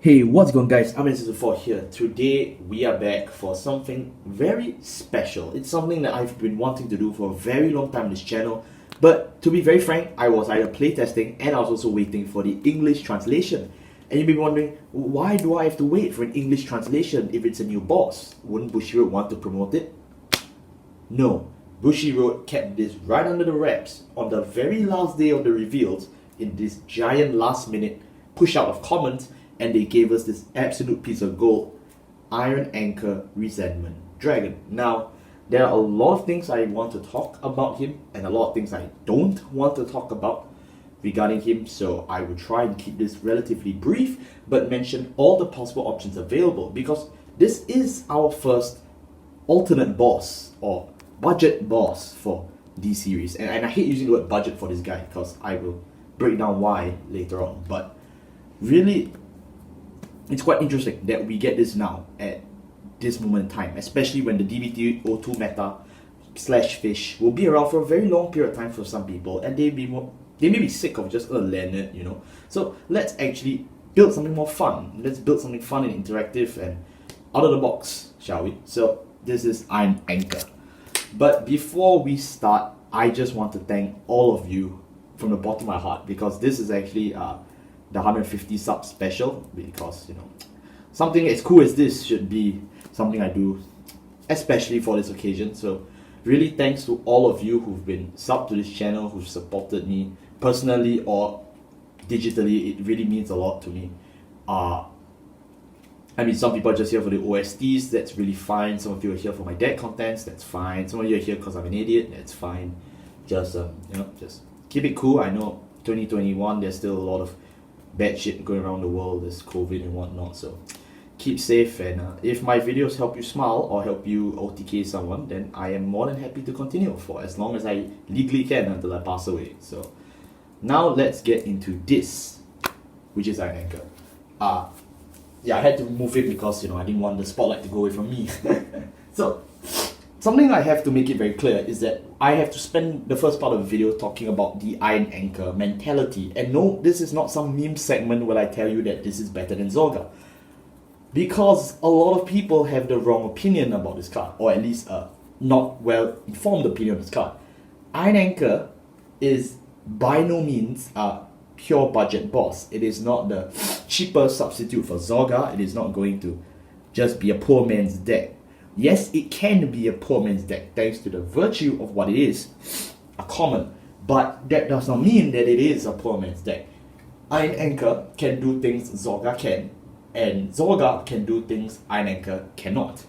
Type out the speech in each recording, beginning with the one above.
Hey, what's going on, guys? I'm Nightrose-sama here. Today we are back for something very special. It's something that I've been wanting to do for a very long time on this channel. But to be very frank, I was either playtesting and I was also waiting for the English translation. And you may be wondering, why do I have to wait for an English translation if it's a new boss? Wouldn't Bushiroad want to promote it? No, Bushiroad kept this right under the wraps on the very last day of the reveals in this giant last minute push out of comments, and they gave us this absolute piece of gold, Iron Anchor Resentment Dragon. Now, there are a lot of things I want to talk about him and a lot of things I don't want to talk about regarding him, so I will try and keep this relatively brief but mention all the possible options available, because this is our first alternate boss or budget boss for this series. And I hate using the word budget for this guy because I will break down why later on, but really it's quite interesting that we get this now at this moment in time, especially when the DBT02 meta slash fish will be around for a very long period of time for some people, and they may be sick of just a Leonard, you know. So let's actually build something more fun. Let's build something fun and interactive and out of the box, shall we? So this is Iron Anchor. But before we start, I just want to thank all of you from the bottom of my heart, because this is actually the 150 sub special, because, you know, something as cool as this should be something I do especially for this occasion. So really thanks to all of you who've been subbed to this channel, who've supported me personally or digitally. It really means a lot to me. I mean, some people are just here for the OSTs, that's really fine. Some of you are here for my deck contents, that's fine. Some of you are here because I'm an idiot, that's fine. Just just keep it cool. I know 2021, there's still a lot of bad shit going around the world, there's COVID and whatnot, so keep safe. And if my videos help you smile or help you OTK someone, then I am more than happy to continue for as long as I legally can until I pass away. So now let's get into this, which is Iron Anchor. Yeah, I had to move it because, you know, I didn't want the spotlight to go away from me. So something I have to make it very clear is that I have to spend the first part of the video talking about the Iron Anchor mentality. And no, this is not some meme segment where I tell you that this is better than Zorga, because a lot of people have the wrong opinion about this card, or at least a not well informed opinion of this card. Iron Anchor is by no means a pure budget boss. It is not the cheaper substitute for Zorga. It is not going to just be a poor man's deck. Yes, it can be a poor man's deck thanks to the virtue of what it is, a common, but that does not mean that it is a poor man's deck. Iron Anchor can do things Zorga can, and Zorga can do things Iron Anchor cannot.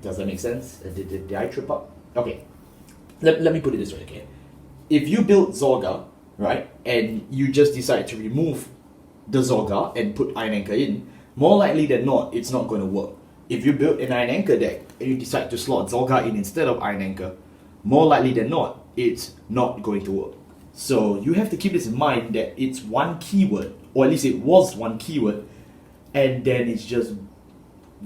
Does that make sense? Did I trip up? Okay, let me put it this way, okay? If you build Zorga, right, and you just decide to remove the Zorga and put Iron Anchor in, more likely than not, it's not going to work. If you build an Iron Anchor deck and you decide to slot Zorga in instead of Iron Anchor, more likely than not, it's not going to work. So you have to keep this in mind, that it's one keyword, or at least it was one keyword, and then it's just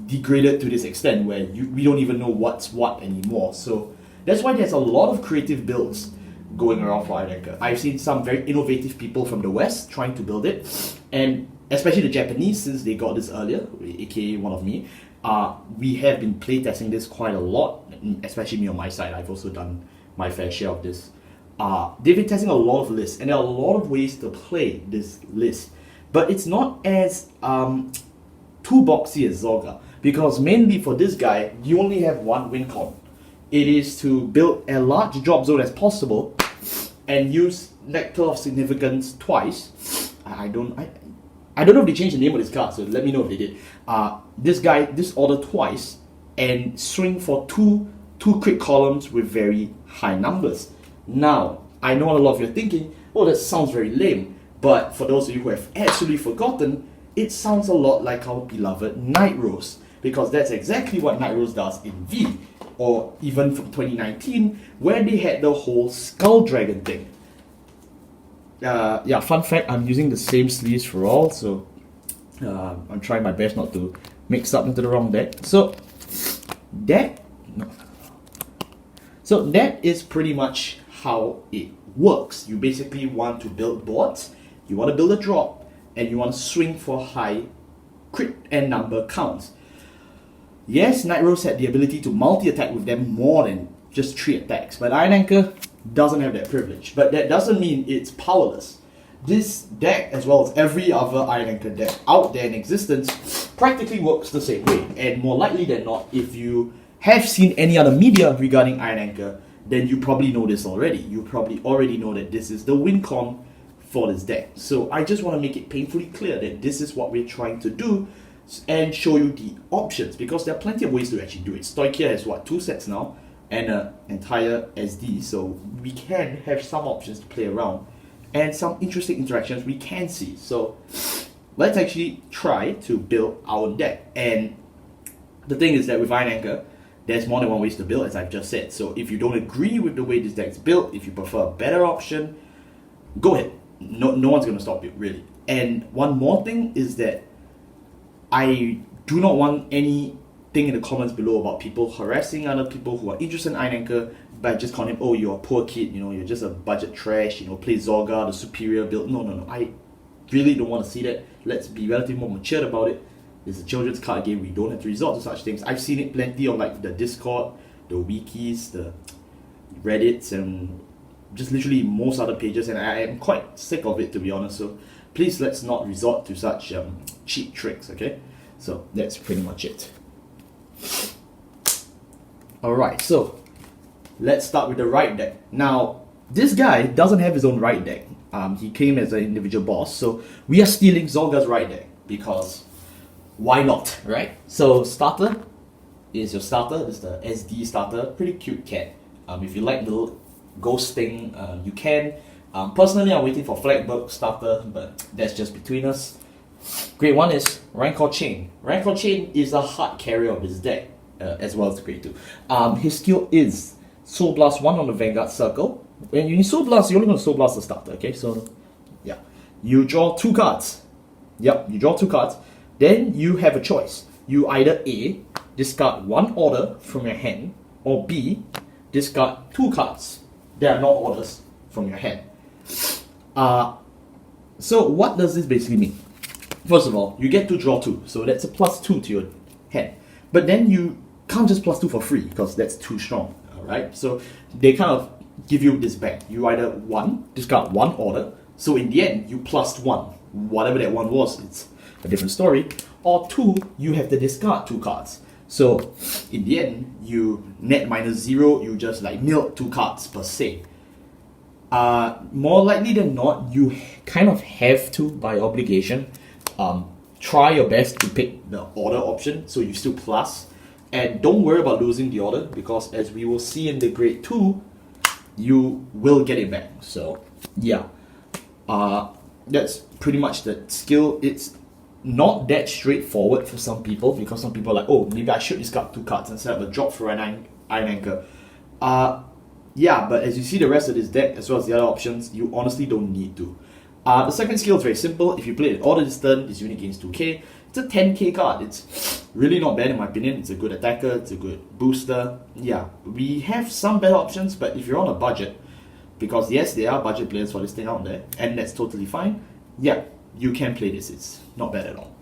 degraded to this extent where we don't even know what's what anymore. So that's why there's a lot of creative builds going around for Iron Anchor. I've seen some very innovative people from the West trying to build it, and especially the Japanese, since they got this earlier, aka one of me. We have been playtesting this quite a lot, especially me on my side. I've also done my fair share of this. They've been testing a lot of lists, and there are a lot of ways to play this list. But it's not as too boxy as Zorga, because mainly for this guy, you only have one win con. It is to build a large drop zone as possible and use Nectar of Significance twice. I don't know if they changed the name of this card, so let me know if they did. This order twice, and swing for two crit columns with very high numbers. Now, I know a lot of you are thinking, oh, that sounds very lame, but for those of you who have actually forgotten, it sounds a lot like our beloved Nightrose, because that's exactly what Nightrose does in V, or even from 2019, where they had the whole Skull Dragon thing. Yeah, fun fact, I'm using the same sleeves for all, so I'm trying my best not to mix up into the wrong deck. So that is pretty much how it works. You basically want to build boards, you want to build a drop, and you want to swing for high crit and number counts. Yes, Nightrose had the ability to multi-attack with them more than just 3 attacks, but Iron Anchor doesn't have that privilege. But that doesn't mean it's powerless. This deck, as well as every other Iron Anchor deck out there in existence, practically works the same way. And more likely than not, if you have seen any other media regarding Iron Anchor, then you probably know this already. You probably already know that this is the win con for this deck. So I just want to make it painfully clear that this is what we're trying to do and show you the options, because there are plenty of ways to actually do it. Stoicheia has 2 sets now and an entire SD, so we can have some options to play around and some interesting interactions we can see. So let's actually try to build our deck. And the thing is that with Iron Anchor, there's more than one way to build, as I've just said. So if you don't agree with the way this deck's built, if you prefer a better option, go ahead. No one's going to stop you, really. And one more thing is that I do not want anything in the comments below about people harassing other people who are interested in Iron Anchor by just calling him, oh, you're a poor kid, you're just a budget trash, play Zorga, the superior build. No. I really don't want to see that. Let's be relatively more matured about it. It's a children's card game. We don't have to resort to such things. I've seen it plenty on the Discord, the wikis, the Reddits, and just literally most other pages, and I am quite sick of it, to be honest. So please, let's not resort to such cheap tricks, okay? So that's pretty much it. Alright, so let's start with the right deck. Now, this guy doesn't have his own right deck. He came as an individual boss, so we are stealing Zolga's right deck, because why not, right? So starter is your starter. This is the SD starter. Pretty cute cat. If you like little ghost thing, you can. Personally, I'm waiting for Flagberg starter, but that's just between us. Grade 1 is Rancor Chain. Rancor Chain is a hard carrier of his deck, as well as the grade 2. His skill is Soul Blast 1 on the Vanguard Circle. When you need Soul Blast, you're only going to Soul Blast the starter, okay? So, yeah. You draw 2 cards. Yep, you draw 2 cards. Then you have a choice. You either A, discard 1 order from your hand, or B, discard 2 cards that are not orders from your hand. So what does this basically mean? First of all, you get to draw 2, so that's a +2 to your hand. But then you can't just +2 for free, because that's too strong, alright? So they kind of give you this back. You either 1, discard 1 order, so in the end, you +1. Whatever that 1 was, it's a different story. Or 2, you have to discard 2 cards. So in the end, you net -0, you just milk 2 cards per se. More likely than not, you kind of have to, by obligation, try your best to pick the order option, so you still plus. And don't worry about losing the order, because as we will see in the grade 2, you will get it back. So yeah, that's pretty much the skill. It's not that straightforward for some people, because some people are like, oh, maybe I should discard 2 cards instead of a drop for an Iron Anchor. Yeah, but as you see the rest of this deck, as well as the other options, you honestly don't need to. The second skill is very simple. If you play it order this turn, this unit gains 2k. It's a 10k card. It's really not bad in my opinion. It's a good attacker, it's a good booster. Yeah, we have some better options, but if you're on a budget, because yes, there are budget players for this thing out there, and that's totally fine, yeah, you can play this. It's not bad at all.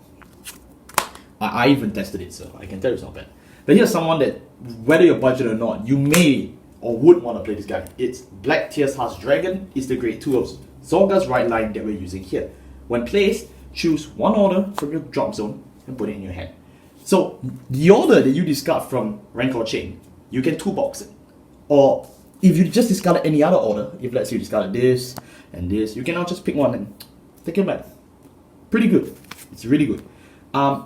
I even tested it, so I can tell you it's not bad. But here's someone that, whether you're budget or not, you may or would want to play this guy. It's Black Tears Heart's Dragon. It's the grade 2 of Zorga's right line that we're using here. When placed, choose 1 order from your drop zone and put it in your hand. So the order that you discard from Rancor Chain, you can toolbox it. Or if you just discarded any other order, if let's say you discarded this and this, you can now just pick one and take it back. Pretty good. It's really good.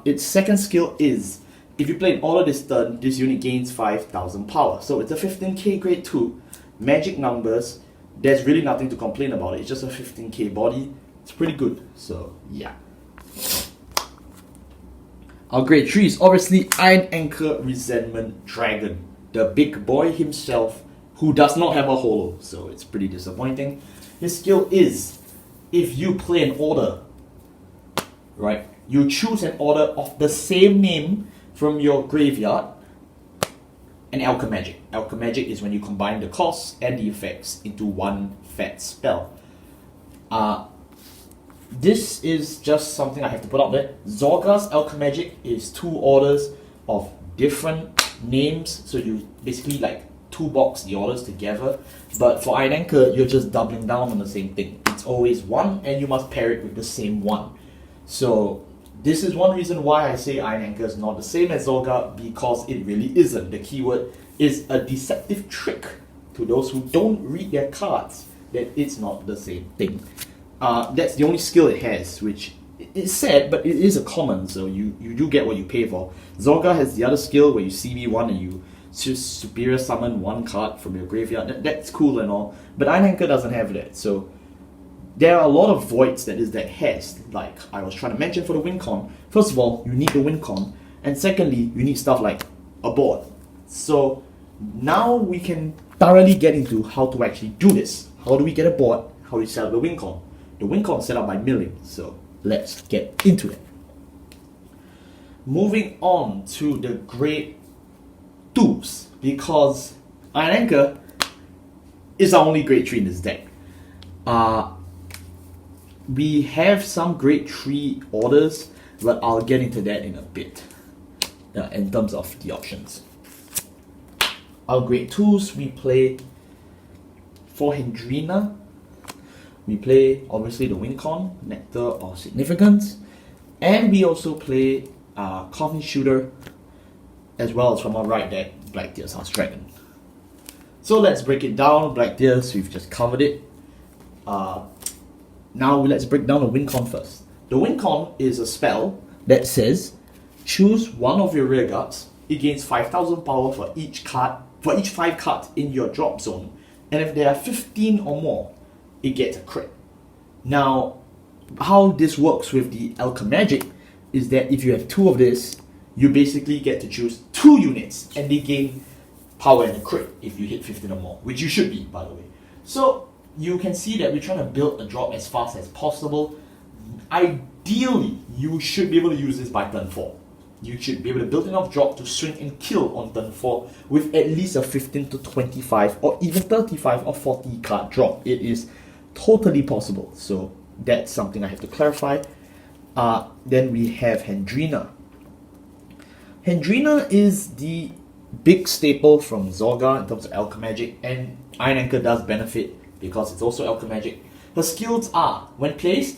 Its second skill is, if you play an order this turn, this unit gains 5,000 power. So it's a 15k grade 2, magic numbers. There's really nothing to complain about it. It's just a 15k body. It's pretty good. So yeah. Our grade 3 is obviously Iron Anchor Resentment Dragon, the big boy himself, who does not have a holo, so it's pretty disappointing. His skill is, if you play an order, right, you choose an order of the same name from your graveyard, and Alchemagic. Alchemagic is when you combine the costs and the effects into one fat spell. this is just something I have to put out there. Zorga's Alchemagic is 2 orders of different names, so you basically like 2-box the orders together. But for Iron Anchor, you're just doubling down on the same thing. It's always 1, and you must pair it with the same 1. So this is one reason why I say Iron Anchor is not the same as Zorga, because it really isn't. The keyword is a deceptive trick to those who don't read their cards that it's not the same thing. That's the only skill it has, which is sad, but it is a common, so you do get what you pay for. Zorga has the other skill where you CV1 and you just superior summon 1 card from your graveyard. That's cool and all, but Iron Anchor doesn't have that. So there are a lot of voids that has, like I was trying to mention for the win con. First of all, you need the win con, and secondly, you need stuff like a board. So now we can thoroughly get into how to actually do this. How do we get a board? How do we set up the win con? The win con is set up by milling, so let's get into it. Moving on to the grade 2s, because Iron Anchor is our only grade 3 in this deck. We have some grade 3 orders, but I'll get into that in a bit in terms of the options. Our grade 2s, we play for Hendrina. We play obviously the win con, Nectar or Significance, and we also play Coffin Shooter, as well as from our right deck, Blacktear's House Dragon. So let's break it down. Blacktear's, we've just covered it. Now let's break down the win con first. The win con is a spell that says choose one of your rear guards. It gains 5,000 power for each 5 cards in your drop zone, and if there are 15 or more, it gets a crit. Now, how this works with the Alchemagic is that if you have 2 of this, you basically get to choose 2 units, and they gain power and a crit if you hit 15 or more, which you should be, by the way. So you can see that we're trying to build a drop as fast as possible. Ideally, you should be able to use this by turn 4. You should be able to build enough drop to swing and kill on turn 4 with at least a 15 to 25 or even 35 or 40 card drop. It is totally possible, so that's something I have to clarify. Then we have Hendrina. Hendrina is the big staple from Zorga in terms of Alchemagic, and Iron Anchor does benefit because it's also Alchemagic. Her skills are, when placed,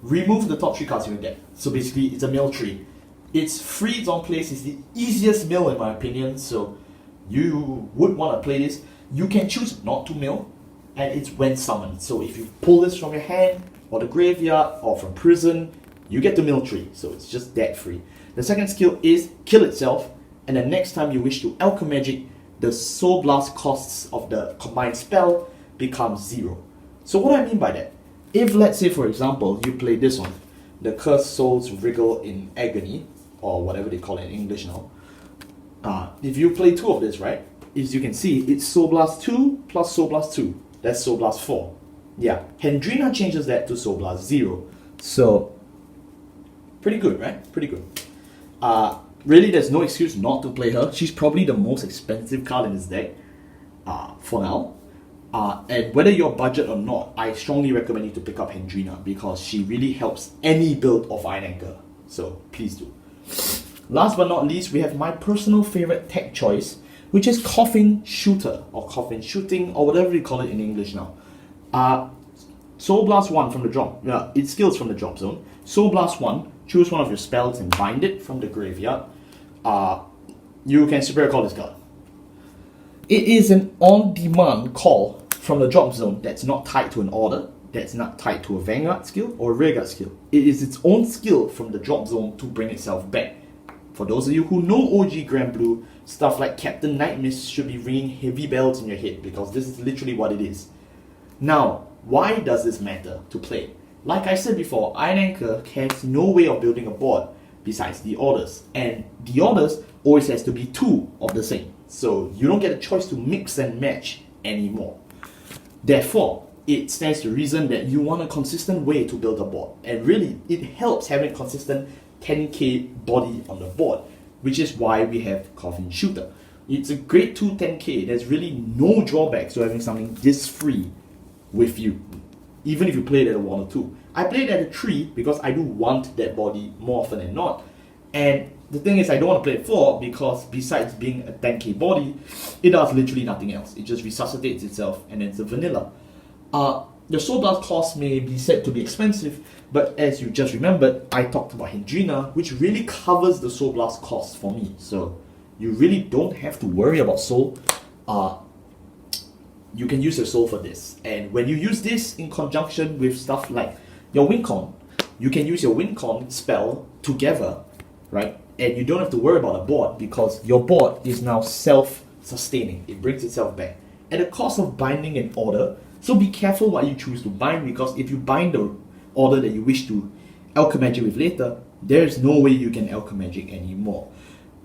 remove the top 3 cards in your deck. So basically, it's a mill tree. It's freeze on place. It's the easiest mill in my opinion, so you would want to play this. You can choose not to mill, and it's when summoned. So if you pull this from your hand, or the graveyard, or from prison, you get the mill tree. So it's just that free. The second skill is kill itself, and the next time you wish to Alchemagic, the Soul Blast costs of the combined spell becomes 0. So what do I mean by that? If, let's say for example, you play this one, the Cursed Souls Wriggle in Agony, or whatever they call it in English now. If you play 2 of this, right, as you can see, it's Soul Blast 2 plus Soul Blast 2. That's Soul Blast 4. Yeah, Hendrina changes that to Soul Blast 0. So, pretty good, right? Pretty good. Really, there's no excuse not to play her. She's probably the most expensive card in this deck, for now. And whether you're budget or not, I strongly recommend you to pick up Hendrina because she really helps any build of Iron Anchor. So, please do. Last but not least, we have my personal favorite tech choice, which is Coffin Shooter, or Coffin Shooting, or whatever you call it in English now. Soul Blast 1 from the drop. It skills from the drop zone. Soul Blast 1, choose one of your spells and bind it from the graveyard. You can superior call this card. It is an on-demand call from the drop zone that's not tied to an order, that's not tied to a Vanguard skill or a Rearguard skill. It is its own skill from the drop zone to bring itself back. For those of you who know OG Grand Blue, stuff like Captain Nightmist should be ringing heavy bells in your head because this is literally what it is. Now, why does this matter to play? Like I said before, Iron Anchor has no way of building a board besides the orders, and the orders always has to be 2 of the same, so you don't get a choice to mix and match anymore. Therefore, it stands to reason that you want a consistent way to build a board, and really, it helps having a consistent 10k body on the board, which is why we have Coffin Shooter. It's a grade 2 10k, there's really no drawbacks to having something this free with you, even if you play it at a 1 or 2. I play it at a 3 because I do want that body more often than not. And the thing is, I don't want to play it 4 because besides being a 10k body, it does literally nothing else. It just resuscitates itself and it's a vanilla. The Soul Blast cost may be said to be expensive, but as you just remembered, I talked about Hendrina, which really covers the Soul Blast cost for me. So you really don't have to worry about Soul. You can use your Soul for this. And when you use this in conjunction with stuff like your Wincon, you can use your Wincon spell together, right? And you don't have to worry about a board because your board is now self-sustaining. It brings itself back. At the cost of binding an order, so be careful what you choose to bind, because if you bind the order that you wish to Alchemagic with later, there is no way you can Alchemagic anymore.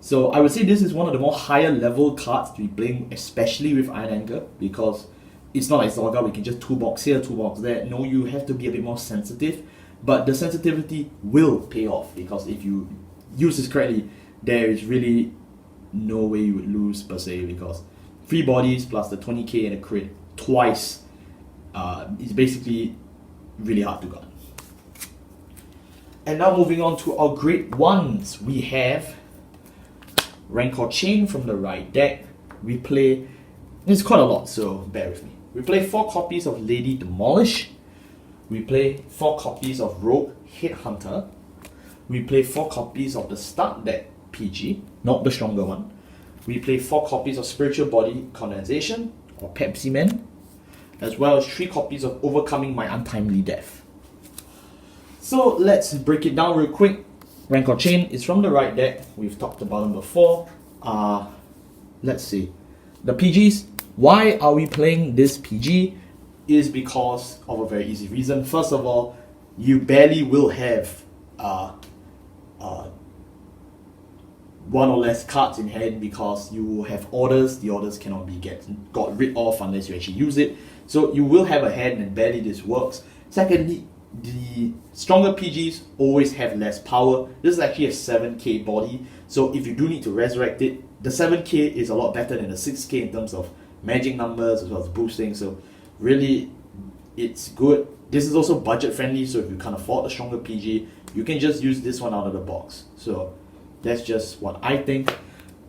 So I would say this is one of the more higher level cards to be playing, especially with Iron Anchor, because it's not like Zorga, we can just toolbox here, toolbox there. No, you have to be a bit more sensitive, but the sensitivity will pay off, because if you use this correctly, there is really no way you would lose per se, because 3 bodies plus the 20k and a crit twice is basically really hard to gun. And now moving on to our great ones, we have Rancor Chain from the right deck. We play, it's quite a lot, so bear with me. We play 4 copies of Lady Demolish. We play 4 copies of Rogue Headhunter. We play 4 copies of the Start deck PG, not the stronger one. We play 4 copies of Spiritual Body Condensation, or Pepsi Man, as well as 3 copies of Overcoming My Untimely Death. So let's break it down real quick. Rancor Chain is from the right deck. We've talked about them before. Let's see. The PGs. Why are we playing this PG? Is because of a very easy reason. First of all, you barely will have 1 or less cards in hand because you will have orders. The orders cannot be got rid of unless you actually use it. So you will have a hand and barely this works. Secondly, the stronger PGs always have less power. This is actually a 7k body, so if you do need to resurrect it, the 7k is a lot better than the 6k in terms of magic numbers as well as boosting, so really it's good. This is also budget friendly, so if you can't afford a stronger PG, you can just use this one out of the box. So that's just what I think.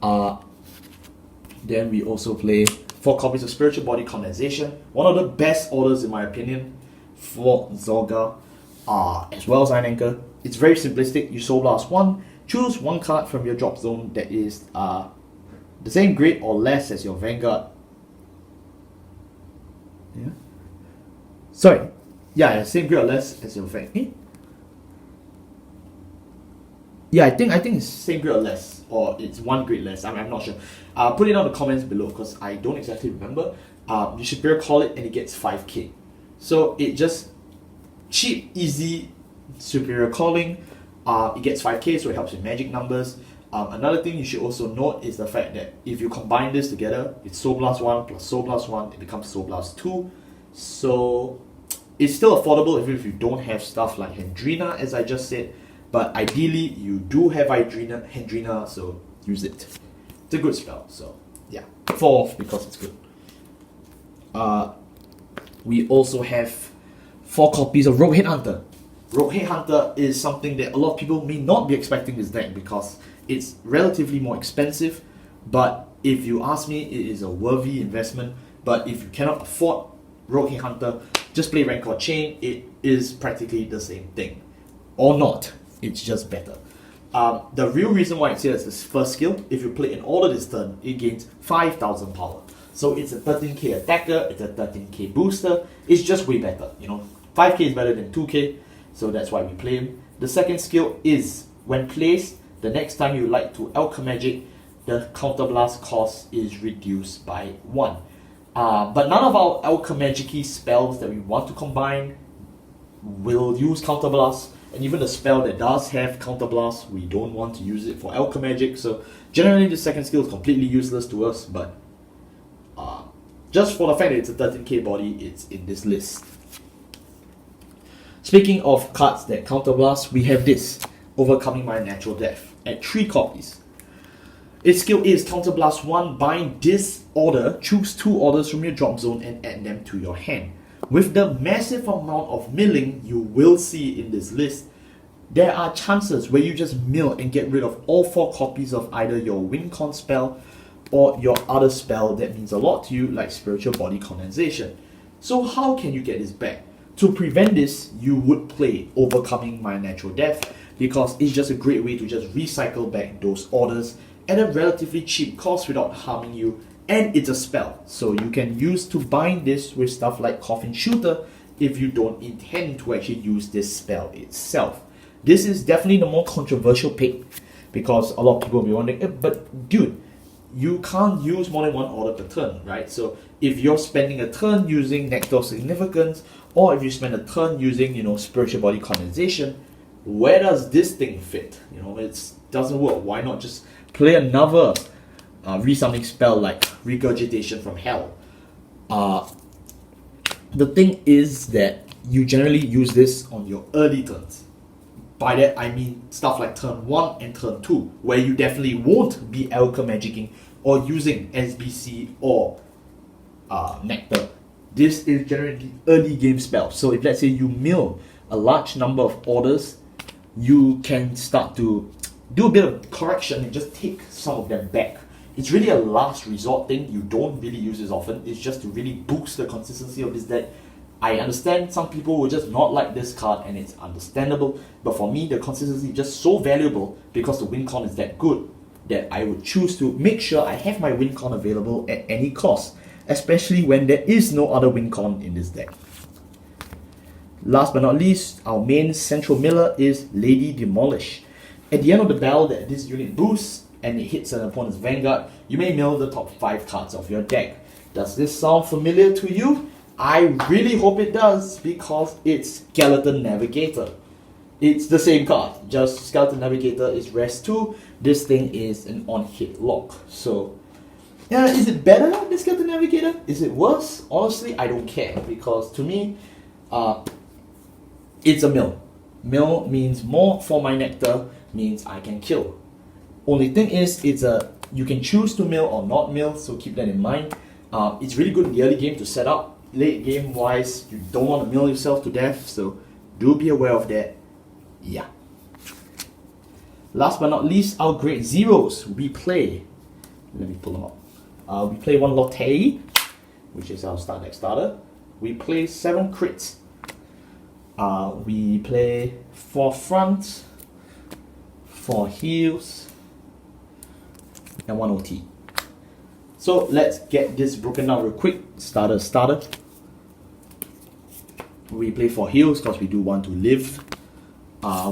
Then we also play 4 copies of Spiritual Body Condensation, one of the best orders in my opinion for Zorga, as well as Iron Anchor. It's very simplistic. You Soul Blast 1, choose 1 card from your drop zone that is the same grade or less as your Vanguard. Yeah. Sorry. Yeah, same grade or less as your Vanguard. Yeah, I think it's same grade or less, or it's 1 grade less. I'm not sure. Put it on the comments below because I don't exactly remember. You should better call it, and it gets 5k. So it just cheap, easy, superior calling. It gets 5k, so it helps with magic numbers. Another thing you should also note is the fact that if you combine this together, it's Soul Blast 1 plus Soul Blast 1, it becomes Soul Blast 2. So it's still affordable even if you don't have stuff like Hendrina, as I just said. But ideally, you do have Hendrina, so use it. It's a good spell, so yeah. 4 off because it's good. We also have 4 copies of Rogue Headhunter. Rogue Headhunter is something that a lot of people may not be expecting this deck because it's relatively more expensive, but if you ask me, it is a worthy investment. But if you cannot afford Rogue Headhunter, just play Rancor Chain. It is practically the same thing. Or not, it's just better. The real reason why it's here is this first skill. If you play an order this turn, it gains 5,000 power. So it's a 13k attacker, it's a 13k booster. It's just way better, 5k is better than 2k, so that's why we play him. The second skill is, when placed, the next time you like to Alchemagic, the counterblast cost is reduced by 1. But none of our Alchemagic spells that we want to combine will use counterblast, and even the spell that does have counterblast, we don't want to use it for Alchemagic. So generally the second skill is completely useless to us, but just for the fact that it's a 13k body, it's in this list. Speaking of cards that counterblast, we have this, Overcoming My Natural Death, at 3 copies. Its skill is Counterblast 1, bind this order, choose 2 orders from your drop zone and add them to your hand. with the massive amount of milling you will see in this list, there are chances where you just mill and get rid of all 4 copies of either your win con spell or your other spell that means a lot to you, like Spiritual Body Condensation. So how can you get this back? To prevent this, you would play Overcoming My Natural Death, because it's just a great way to just recycle back those orders at a relatively cheap cost without harming you, and it's a spell, so you can use to bind this with stuff like Coffin Shooter if you don't intend to actually use this spell itself. This is definitely the more controversial pick, because a lot of people will be wondering, but dude, you can't use more than 1 order per turn, right? So if you're spending a turn using Nectar of Significance, or if you spend a turn using, Spiritual Body Condensation, where does this thing fit? It doesn't work. Why not just play another resummoning spell like Regurgitation from Hell? The thing is that you generally use this on your early turns. By that I mean stuff like turn 1 and turn 2, where you definitely won't be Alchemagicking or using SBC or Nectar. This is generally early game spell. So if let's say you mill a large number of orders, you can start to do a bit of correction and just take some of them back. It's really a last resort thing. You don't really use this often. It's just to really boost the consistency of this deck. I understand some people will just not like this card, and it's understandable, but for me the consistency is just so valuable because the win con is that good that I would choose to make sure I have my win con available at any cost, especially when there is no other win con in this deck. Last but not least, our main central miller is Lady Demolish. At the end of the battle that this unit boosts and it hits an opponent's vanguard, you may mill the top 5 cards of your deck. Does this sound familiar to you? I really hope it does, because it's Skeleton Navigator. It's the same card, just Skeleton Navigator is rest 2. This thing is an on-hit lock. So, is it better than Skeleton Navigator? Is it worse? Honestly, I don't care, because to me, it's a mill. Mill means more for my Nectar, means I can kill. Only thing is, you can choose to mill or not mill, so keep that in mind. It's really good in the early game to set up. Late game wise, you don't want to mill yourself to death, so do be aware of that. Yeah. Last but not least, our great zeros. We play, let me pull them up. We play 1 Lotte, which is our start deck starter. We play 7 crits. We play 4 front, 4 heals, and 1 OT. So let's get this broken down real quick. Starter. We play 4 heals because we do want to live.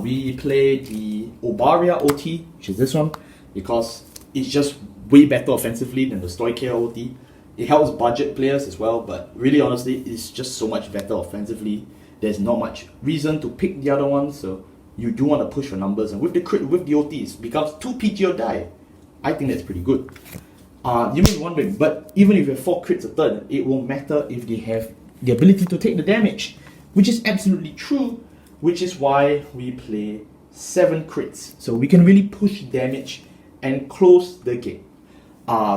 We play the Obaria OT, which is this one, because it's just way better offensively than the Stoicheia OT. It helps budget players as well, but really honestly, it's just so much better offensively. There's not much reason to pick the other one, so you do want to push for numbers. And with the crit, with the OTs, it becomes 2 PG or die. I think that's pretty good. You may be wondering, but even if you have 4 crits a turn, it won't matter if they have the ability to take the damage, which is absolutely true, which is why we play 7 crits. So we can really push damage and close the game.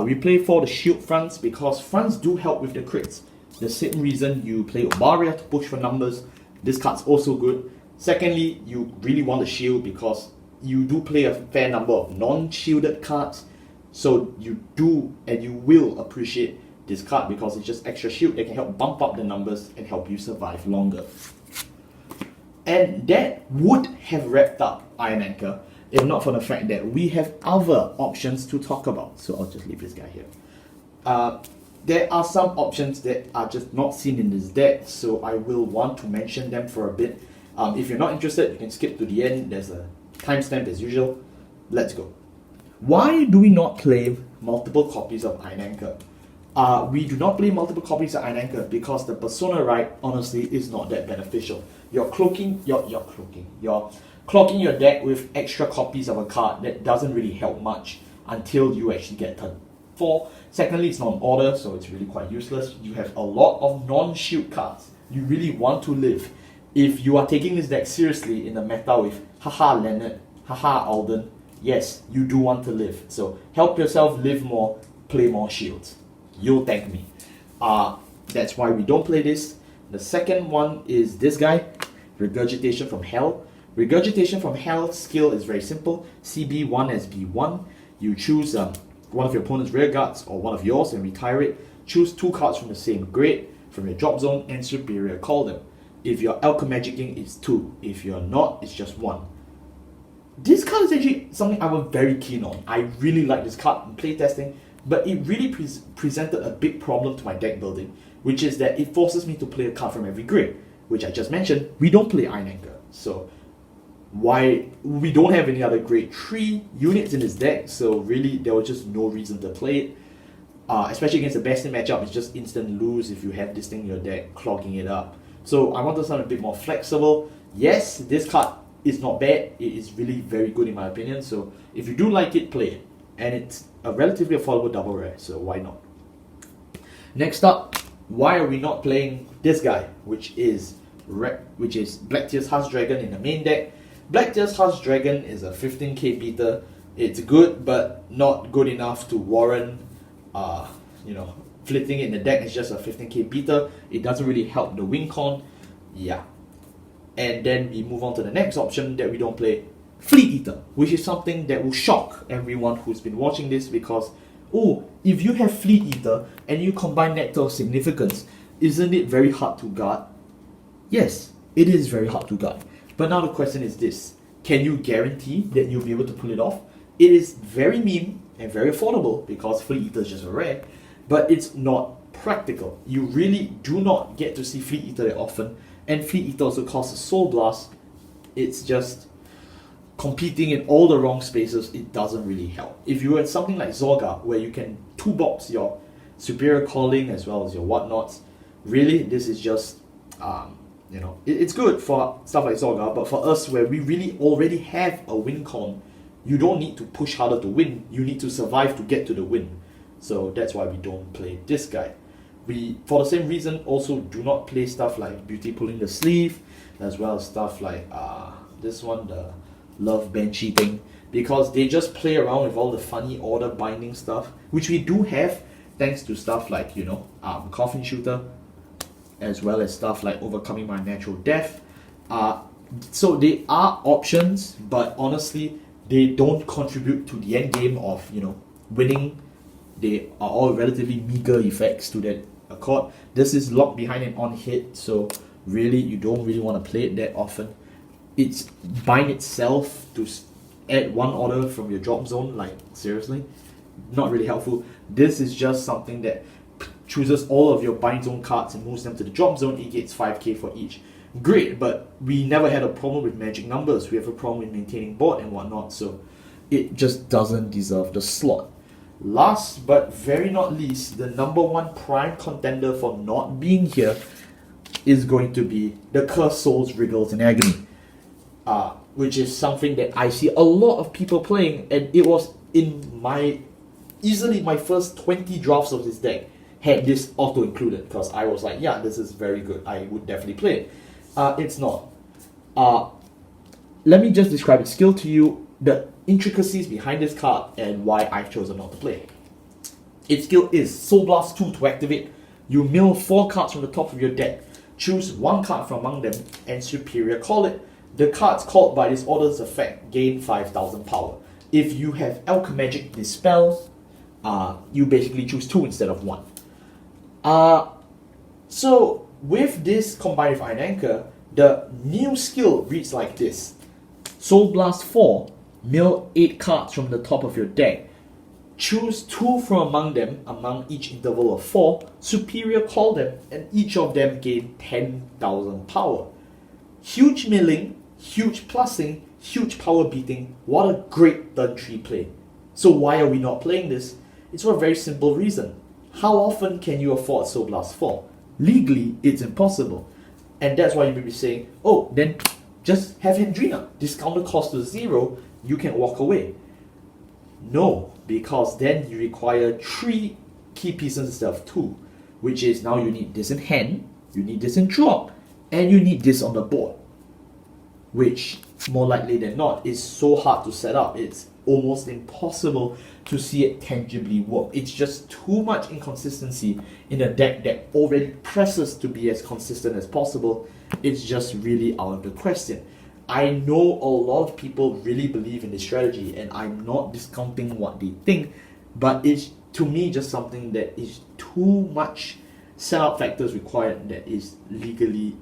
We play for the shield fronts because fronts do help with the crits. The same reason you play Obaria to push for numbers. This card's also good. Secondly, you really want the shield because you do play a fair number of non-shielded cards. So you do and you will appreciate this card because it's just extra shield that can help bump up the numbers and help you survive longer. And that would have wrapped up Iron Anchor if not for the fact that we have other options to talk about. So I'll just leave this guy here. There are some options that are just not seen in this deck, so I will want to mention them for a bit. If you're not interested, you can skip to the end. There's a timestamp as usual. Let's go. Why do we not play multiple copies of Iron Anchor? We do not play multiple copies of Iron Anchor because the persona right, honestly, is not that beneficial. You're cloaking your deck with extra copies of a card that doesn't really help much until you actually get turn 4. Secondly, it's not an order, so it's really quite useless. You have a lot of non-shield cards. You really want to live. If you are taking this deck seriously in the meta with haha Leonard, haha Alden, yes, you do want to live. So help yourself live more, play more shields. You'll thank me. That's why we don't play this. The second one is this guy, Regurgitation from Hell. Regurgitation from Hell skill is very simple. CB1 as B1. You choose one of your opponent's rear guards or one of yours and retire it. Choose 2 cards from the same grade from your drop zone and superior call them. If you're Alchemagicking, it's 2. If you're not, it's just 1. This card is actually something I was very keen on. I really like this card in playtesting, but it really presented a big problem to my deck building, which is that it forces me to play a card from every grade, which I just mentioned. We don't play Iron Anchor, so why we don't have any other grade 3 units in this deck, so really there was just no reason to play it. Especially against the best in matchup, it's just instant lose if you have this thing in your deck, clogging it up. So I wanted something a bit more flexible. Yes, this card is not bad. It is really very good in my opinion. So if you do like it, play it. And it's a relatively affordable double rare, so why not? Next up, why are we not playing this guy, which is Blacktear's Husk Dragon in the main deck. Blacktear's Husk Dragon is a 15k beater. It's good, but not good enough to warrant flitting it in the deck. It's just a 15k beater. It doesn't really help the win con. Yeah. And then we move on to the next option that we don't play, Fleet Eater, which is something that will shock everyone who's been watching this, because, oh, if you have Fleet Eater and you combine Nectar of Significance, isn't it very hard to guard? Yes, it is very hard to guard. But now the question is this: can you guarantee that you'll be able to pull it off? It is very meme and very affordable because Fleet Eater is just a rare, but it's not practical. You really do not get to see Fleet Eater that often, and Fleet Eater also costs a Soul Blast. It's just competing in all the wrong spaces. It doesn't really help. If you had something like Zorga, where you can 2-box your Superior Calling as well as your whatnots, really this is just it's good for stuff like Zorga, but for us where we really already have a win con, you don't need to push harder to win, you need to survive to get to the win. So that's why we don't play this guy. We, for the same reason, also do not play stuff like Beauty Pulling the Sleeve, as well as stuff like this one, the Love Banshee thing, because they just play around with all the funny order binding stuff, which we do have thanks to stuff like Coffin Shooter, as well as stuff like Overcoming My Natural Death. So they are options, but honestly they don't contribute to the end game of winning. They are all relatively meager effects to that accord. This is locked behind an on hit, so really you don't really want to play it that often. It's bind itself to add 1 order from your drop zone, like seriously, not really helpful. This is just something that chooses all of your bind zone cards and moves them to the drop zone. It gets 5k for each. Great, but we never had a problem with magic numbers. We have a problem with maintaining board and whatnot, so it just doesn't deserve the slot. Last but very not least, the number 1 prime contender for not being here is going to be the Cursed Souls Wriggles in Agony, which is something that I see a lot of people playing, and it was in easily my first 20 drafts of this deck had this auto included, because I was like, yeah, this is very good, I would definitely play it. It's not. Let me just describe its skill to you, the intricacies behind this card, and why I've chosen not to play. Its skill is Soul Blast 2 to activate. You mill 4 cards from the top of your deck, choose 1 card from among them, and superior call it. The cards called by this order's effect gain 5,000 power. If you have Alchemagic Dispel, you basically choose 2 instead of 1. So with this combined with Iron Anchor, the new skill reads like this: Soul Blast 4, mill 8 cards from the top of your deck, choose 2 from among them among each interval of 4, superior call them, and each of them gain 10,000 power. Huge milling, huge plussing, huge power beating. What a great turn 3 play. So why are we not playing this? It's for a very simple reason. How often can you afford Soul Blast 4? Legally, it's impossible. And that's why you may be saying, oh, then just have Hendrina. Discount the cost to 0, you can walk away. No, because then you require 3 key pieces instead of 2, which is now you need this in hand, you need this in drop, and you need this on the board. Which, more likely than not, it's so hard to set up. It's almost impossible to see it tangibly work. It's just too much inconsistency in a deck that already presses to be as consistent as possible. It's just really out of the question. I know a lot of people really believe in this strategy, and I'm not discounting what they think, but it's, to me, just something that is too much setup factors required that is legally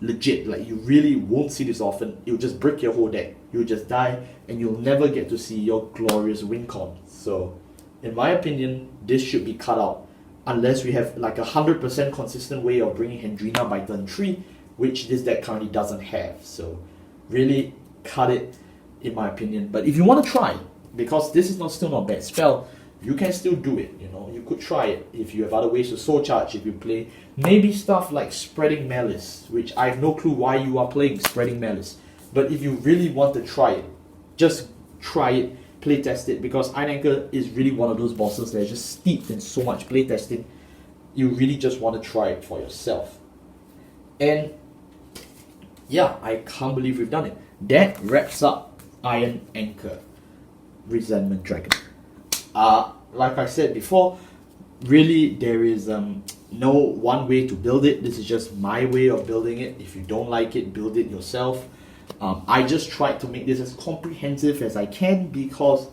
legit. Like, you really won't see this often. It'll just break your whole deck. You'll just die, and you'll never get to see your glorious win con. So, in my opinion, this should be cut out unless we have like 100% consistent way of bringing Hendrina by turn 3, which this deck currently doesn't have. So, really cut it, in my opinion. But if you want to try, because this is still not a bad spell, you can still do it. You know, you could try it if you have other ways to soul charge. If you play maybe stuff like Spreading Malice, which I have no clue why you are playing Spreading Malice, but if you really want to try it, just try it, play test it, because Iron Anchor is really one of those bosses that is just steeped in so much play testing. You really just want to try it for yourself. And yeah, I can't believe we've done it. That wraps up Iron Anchor Resentment Dragon. Like I said before, really there is no one way to build it. This is just my way of building it. If you don't like it, build it yourself. I just tried to make this as comprehensive as I can, because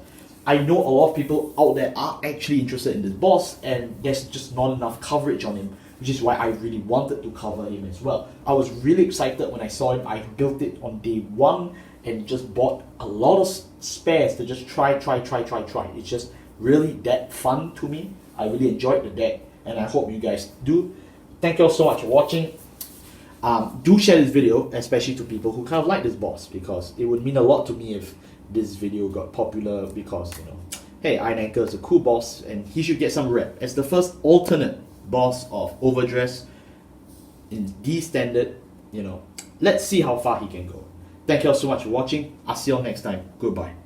I know a lot of people out there are actually interested in this boss, and there's just not enough coverage on him, which is why I really wanted to cover him as well. I was really excited when I saw him. I built it on day 1 and just bought a lot of spares to just try. It's just really that fun to me. I really enjoyed the deck, and I hope you guys do. Thank you all so much for watching. Do share this video, especially to people who kind of like this boss, because it would mean a lot to me if this video got popular, because, you know, hey, Iron Anchor is a cool boss and he should get some rep as the first alternate boss of Overdress in D standard. You know, let's see how far he can go. Thank you all so much for watching. I'll see you all next time. Goodbye.